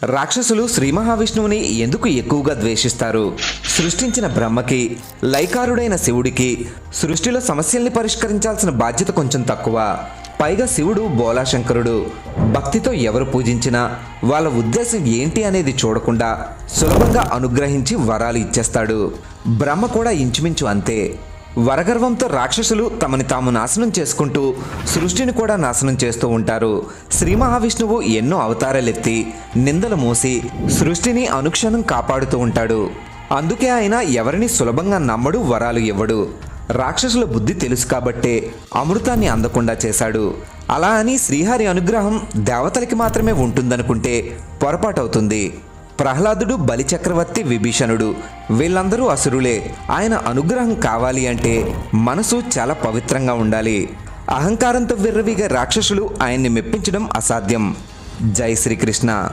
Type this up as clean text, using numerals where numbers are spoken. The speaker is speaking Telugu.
రాక్షసులు శ్రీ మహావిష్ణువుని ఎందుకు ఎక్కువగా ద్వేషిస్తారు? సృష్టించిన బ్రహ్మకి, లైకారుడైన శివుడికి సృష్టిలో సమస్యల్ని పరిష్కరించాల్సిన బాధ్యత కొంచెం తక్కువ. పైగా శివుడు బోలాశంకరుడు. భక్తితో ఎవరు పూజించినా వాళ్ళ ఉద్దేశం ఏంటి అనేది చూడకుండా సులభంగా అనుగ్రహించి వరాలు ఇచ్చేస్తాడు. బ్రహ్మ కూడా ఇంచుమించు అంతే. వరగర్వంతో రాక్షసులు తమని తాము నాశనం చేసుకుంటూ సృష్టిని కూడా నాశనం చేస్తూ ఉంటారు. శ్రీ మహావిష్ణువు ఎన్నో అవతారాలెత్తి నిందలు మోసి సృష్టిని అనుక్షణం కాపాడుతూ ఉంటాడు. అందుకే ఆయన ఎవరిని సులభంగా నమ్మడు, వరాలు ఇవ్వడు. రాక్షసుల బుద్ధి తెలుసు కాబట్టే అమృతాన్ని అందకుండా చేశాడు. అలా అని శ్రీహరి అనుగ్రహం దేవతలకి మాత్రమే ఉంటుందనుకుంటే పొరపాటవుతుంది. ప్రహ్లాదుడు, బలిచక్రవర్తి, విభీషణుడు వీళ్ళందరూ అసురులే. ఆయన అనుగ్రహం కావాలి అంటే మనసు చాలా పవిత్రంగా ఉండాలి. అహంకారంతో విర్రవీగే రాక్షసులు ఆయన్ని మెప్పించడం అసాధ్యం. జై శ్రీకృష్ణ.